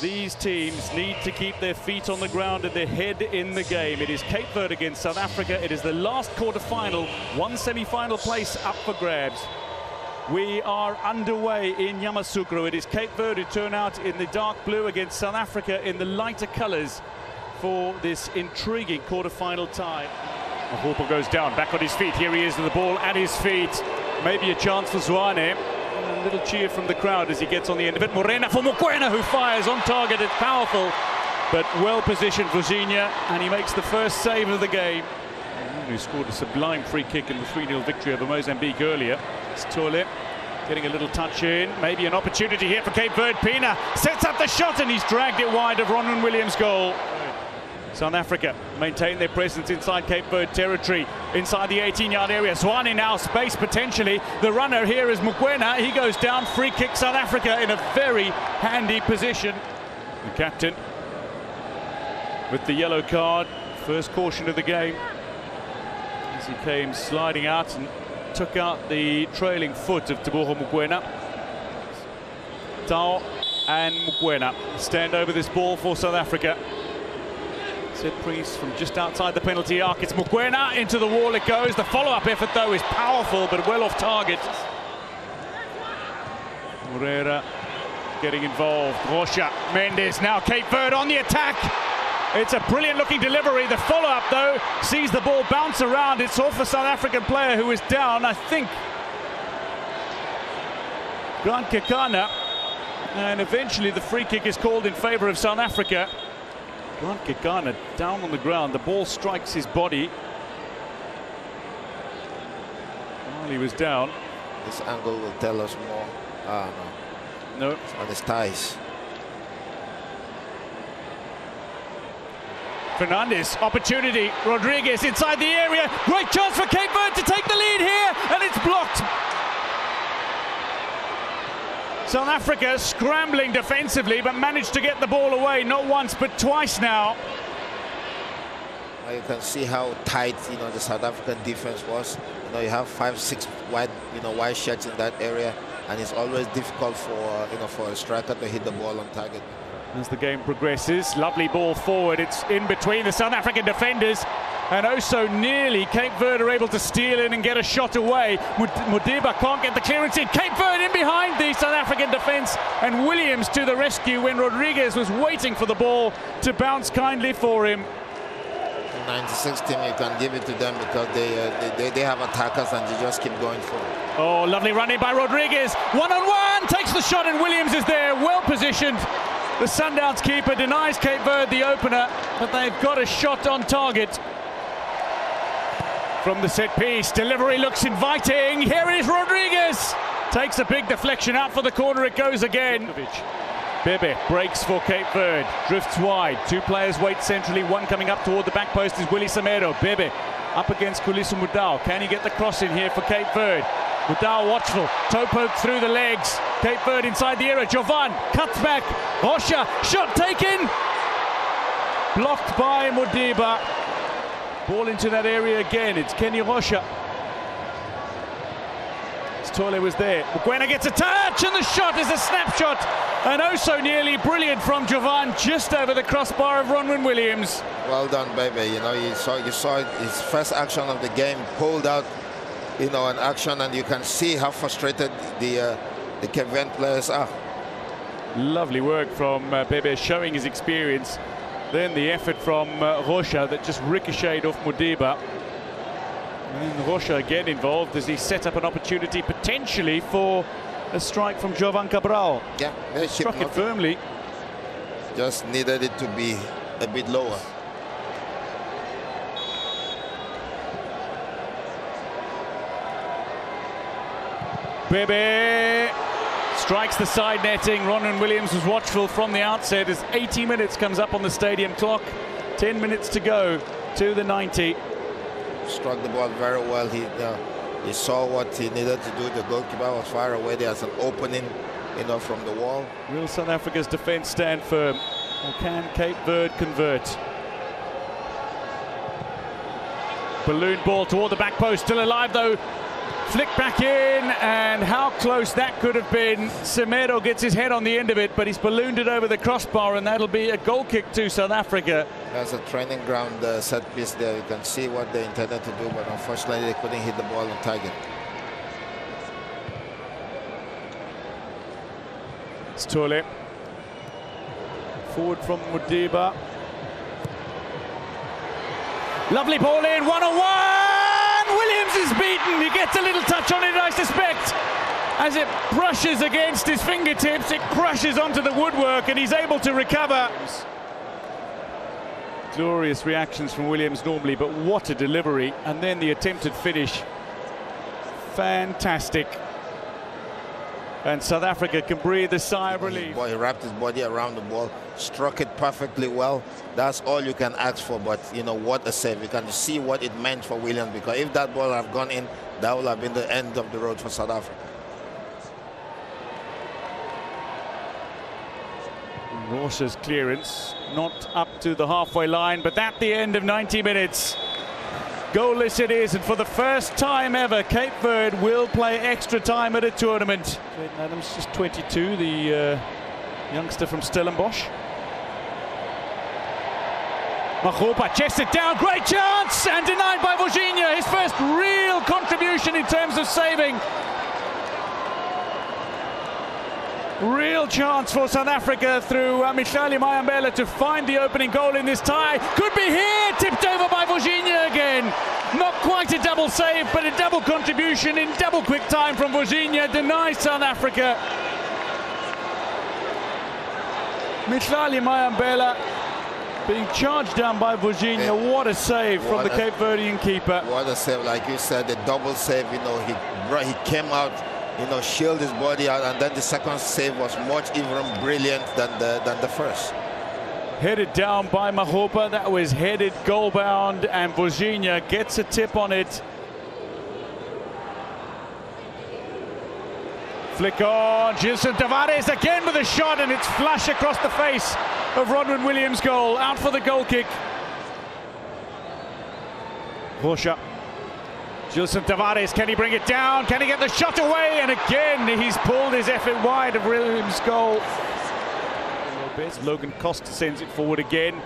These teams need to keep their feet on the ground and their head in the game. It is Cape Verde against South Africa. It is the last quarter-final, one semi-final place up for grabs. We are underway in Yamoussoukro. It is Cape Verde turn out in the dark blue against South Africa in the lighter colours for this intriguing quarter-final tie. Mahoopa goes down, back on his feet. Here he is with the ball at his feet. Maybe a chance for Zwane. A little cheer from the crowd as he gets on the end of it. Morena for Mokoena, who fires on target. It's powerful, but well-positioned Virginia, and he makes the first save of the game. Who scored a sublime free kick in the 3-0 victory over Mozambique earlier. It's Tole getting a little touch in. Maybe an opportunity here for Cape Verde. Pina sets up the shot, and he's dragged it wide of Ronwen Williams' goal. South Africa maintain their presence inside Cape Verde territory, inside the 18-yard area. Zwane now space potentially. The runner here is Mokoena. He goes down. Free kick South Africa in a very handy position. The captain with the yellow card. First caution of the game as he came sliding out and took out the trailing foot of Teboho Mokoena. Tao and Mokoena stand over this ball for South Africa. Sid Priest from just outside the penalty arc. It's Mokoena, into the wall it goes. The follow-up effort though is powerful but well off target. Moreira getting involved. Rocha, Mendes, now Cape Verde on the attack. It's a brilliant looking delivery. The follow-up though sees the ball bounce around. It's off a South African player who is down, I think, Grant Kekana, and eventually the free kick is called in favor of South Africa. Grant Kekana down on the ground. The ball strikes his body while he was down. This angle will tell us more. No. It's on his thighs. Fernandes, opportunity. Rodriguez inside the area. Great chance for Cape Verde to take the lead here, and it's blocked. South Africa scrambling defensively, but managed to get the ball away, not once but twice now. You can see how tight, the South African defense was. You have 5-6 wide, wide shots in that area, and it's always difficult for, for a striker to hit the ball on target. As the game progresses, lovely ball forward. It's in between the South African defenders, and oh so nearly Cape Verde are able to steal in and get a shot away. Modiba can't get the clearance in. Cape Verde in behind the South African defence, and Williams to the rescue when Rodriguez was waiting for the ball to bounce kindly for him. 96 team, you can give it to them because they have attackers and they just keep going forward. Oh, lovely running by Rodriguez. One-on-one, takes the shot, and Williams is there, well positioned. The Sundowns keeper denies Cape Verde the opener, but they've got a shot on target. From the set piece, delivery looks inviting. Here is Rodriguez. Takes a big deflection out for the corner, it goes again. Bebe breaks for Cape Verde, drifts wide. Two players wait centrally, one coming up toward the back post is Willie Samero. Bebe up against Kuliso Mudau. Can he get the cross in here for Cape Verde? Mudau watchful, toe poke through the legs. Cape Verde inside the area, Jovan cuts back. Rocha, shot taken. Blocked by Modiba. Ball into that area again, it's Kenny Rocha. Tole was there. Mokoena gets a touch, and the shot is a snapshot. And oh so nearly brilliant from Jovan, just over the crossbar of Ronwen Williams. Well done, baby. You saw his first action of the game, pulled out, an action, and you can see how frustrated the Cape Verde players are. Lovely work from Bebe, showing his experience. Then the effort from Rocha that just ricocheted off Modiba. And Rocha again involved as he set up an opportunity potentially for a strike from Jovan Cabral. Yeah, struck it firmly. Just needed it to be a bit lower. Bebe strikes the side netting. Ronwen Williams was watchful from the outset as 80 minutes comes up on the stadium clock. 10 minutes to go to the 90. Struck the ball very well. He saw what he needed to do. The goalkeeper was far away. There's an opening, from the wall. Will South Africa's defence stand firm, or can Cape Verde convert? Balloon ball toward the back post, still alive though. Flick back in, and how close that could have been. Semedo gets his head on the end of it, but he's ballooned it over the crossbar, and that'll be a goal kick to South Africa. That's a training ground set piece there. You can see what they intended to do, but unfortunately they couldn't hit the ball on target. It's Tole. Forward from Mudiba. Lovely ball in, 1-on-1! Williams is beaten. He gets a little touch on it, I suspect. As it brushes against his fingertips, it crashes onto the woodwork, and he's able to recover. Glorious reactions from Williams normally, but what a delivery. And then the attempted finish. Fantastic. And South Africa can breathe a sigh of relief. He wrapped his body around the ball, struck it perfectly well. That's all you can ask for, but you know, what a save. You can see what it meant for Williams, because if that ball had gone in, that would have been the end of the road for South Africa. Roche's clearance, not up to the halfway line, but at the end of 90 minutes. Goalless it is, and for the first time ever, Cape Verde will play extra time at a tournament. Jaden Adams, just 22, the youngster from Stellenbosch. Magopa checks it down, great chance, and denied by Virginia. His first real contribution in terms of saving. Real chance for South Africa through Mihlali Mayambela to find the opening goal in this tie. Could be here, tipped over by Virginia again. Not quite a double save, but a double contribution in double quick time from Virginia. Denies South Africa. Mihlali Mayambela being charged down by Virginia. What a save from the Cape Verdean keeper. What a save, like you said, the double save. You know, he came out, you know, shield his body out, and then the second save was much even brilliant than the first. Headed down by Magopa, that was headed goal bound, and Virginia gets a tip on it. Flick on, Gilson Tavares again with a shot, and it's flash across the face of Rodman Williams' goal. Out for the goal kick. Rocha. Gilson Tavares, can he bring it down? Can he get the shot away? And again, he's pulled his effort wide of Williams' goal. Logan Costa sends it forward again.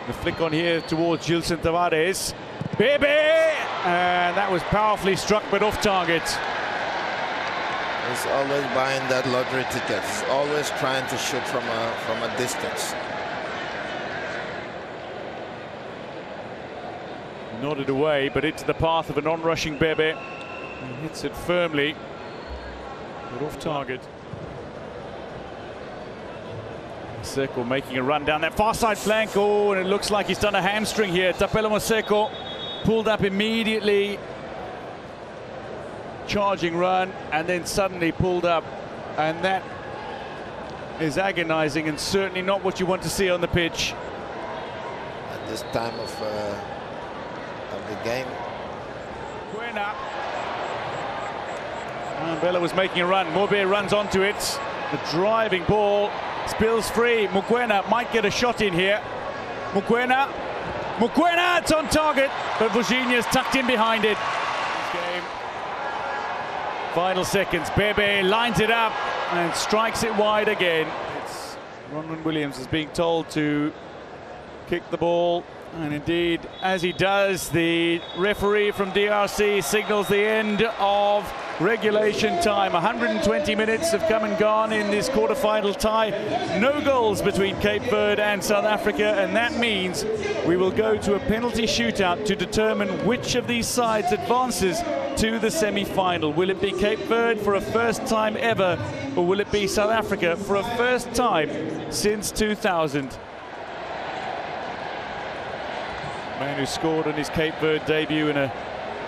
The flick on here towards Gilson Tavares. Bebe! And that was powerfully struck, but off target. He's always buying that lottery ticket. He's always trying to shoot from a distance. Nodded away, but into the path of an on-rushing Bebe. He hits it firmly, but off target. Moseko making a run down that far side flank. Oh, and it looks like he's done a hamstring here. Tapelo Moseko pulled up immediately. Charging run, and then suddenly pulled up. And that is agonizing, and certainly not what you want to see on the pitch. At this time of the game. Buena. Bella was making a run. Mobe runs onto it. The driving ball spills free. Mukwena might get a shot in here. Mukwena, it's on target, but Virginia's tucked in behind it. Game. Final seconds. Bebe lines it up and strikes it wide again. It's Ronwen Williams is being told to kick the ball. And indeed, as he does, the referee from DRC signals the end of regulation time. 120 minutes have come and gone in this quarterfinal tie. No goals between Cape Verde and South Africa, and that means we will go to a penalty shootout to determine which of these sides advances to the semi-final. Will it be Cape Verde for a first time ever, or will it be South Africa for a first time since 2000? Man who scored on his Cape Verde debut in a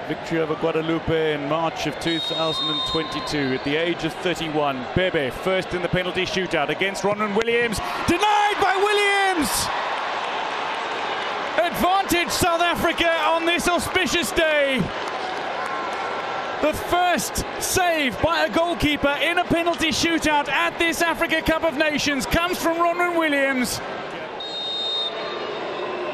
victory over Guadeloupe in March of 2022 at the age of 31. Bebe first in the penalty shootout against Ronwen Williams. Denied by Williams! Advantage South Africa on this auspicious day. The first save by a goalkeeper in a penalty shootout at this Africa Cup of Nations comes from Ronwen Williams.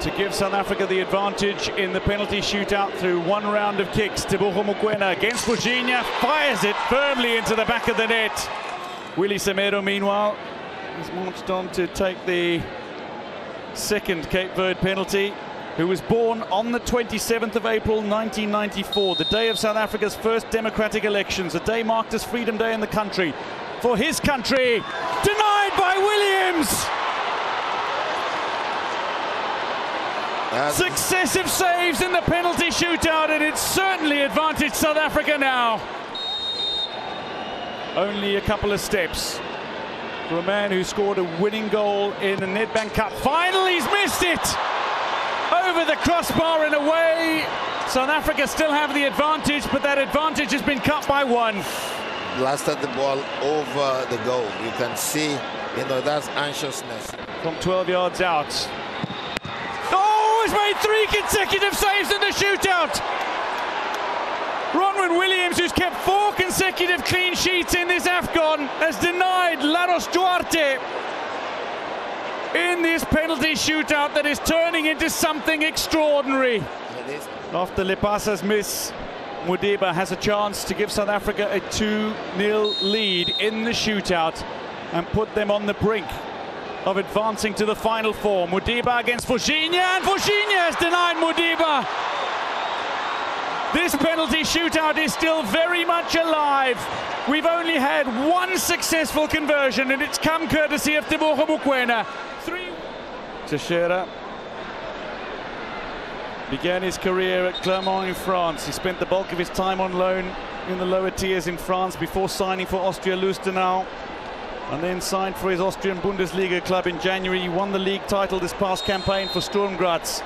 to give South Africa the advantage in the penalty shootout through one round of kicks. Tebogo Mokoena against Virginia, fires it firmly into the back of the net. Willie Semedo, meanwhile, has marched on to take the second Cape Verde penalty, who was born on the 27th of April 1994, the day of South Africa's first democratic elections, a day marked as Freedom Day in the country. For his country, denied by Williams! Successive saves in the penalty shootout, and it's certainly advantaged South Africa now. Only a couple of steps for a man who scored a winning goal in the Nedbank Cup. Finally, he's missed it! Over the crossbar and away. South Africa still have the advantage, but that advantage has been cut by one. Blasted the ball over the goal. You can see, that's anxiousness. From 12 yards out. Oh, he's made 3 consecutive saves in the shootout. Ronwen Williams, who's kept 4 consecutive clean sheets in this AFCON, has denied Laros Duarte in this penalty shootout that is turning into something extraordinary. After Lepasa's miss, Modiba has a chance to give South Africa a 2-0 lead in the shootout and put them on the brink of advancing to the Final Four. Modiba against Virginia, and Virginia has denied Modiba. This penalty shootout is still very much alive. We've only had one successful conversion, and it's come courtesy of Tebogo Mokoena. Teixeira began his career at Clermont in France. He spent the bulk of his time on loan in the lower tiers in France before signing for Austria Lustenau, and then signed for his Austrian Bundesliga club in January. He won the league title this past campaign for Sturm Graz.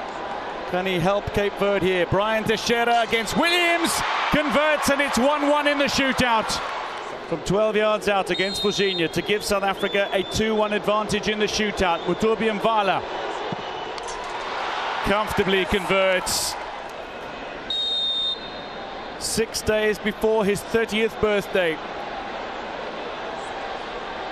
Can he help Cape Verde here? Brian Teixeira against Williams, converts, and it's 1-1 in the shootout. From 12 yards out against Virginia to give South Africa a 2-1 advantage in the shootout. Mutobi Mvala comfortably converts. 6 days before his 30th birthday.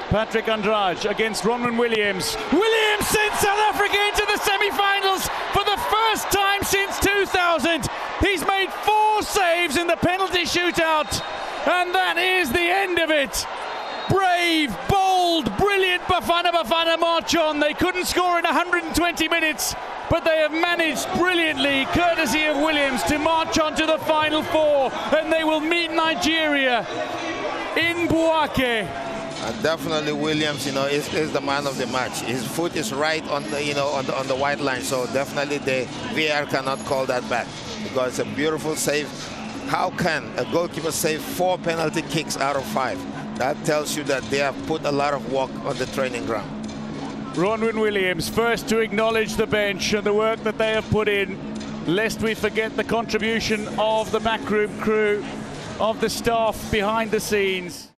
Patrick Andrade against Ronwen Williams. Williams sends South Africa into the semi-finals for the first time since 2000. He's made 4 saves in the penalty shootout, and that is the end of it. Brave, bold, brilliant Bafana march on. They couldn't score in 120 minutes, but they have managed brilliantly, courtesy of Williams, to march on to the Final Four, and they will meet Nigeria in Buake. And definitely Williams, is the man of the match. His foot is right on the, on the white line. So definitely the VAR cannot call that back, because it's a beautiful save. How can a goalkeeper save 4 penalty kicks out of 5? That tells you that they have put a lot of work on the training ground. Ronwen Williams, first to acknowledge the bench and the work that they have put in, lest we forget the contribution of the backroom crew, of the staff behind the scenes.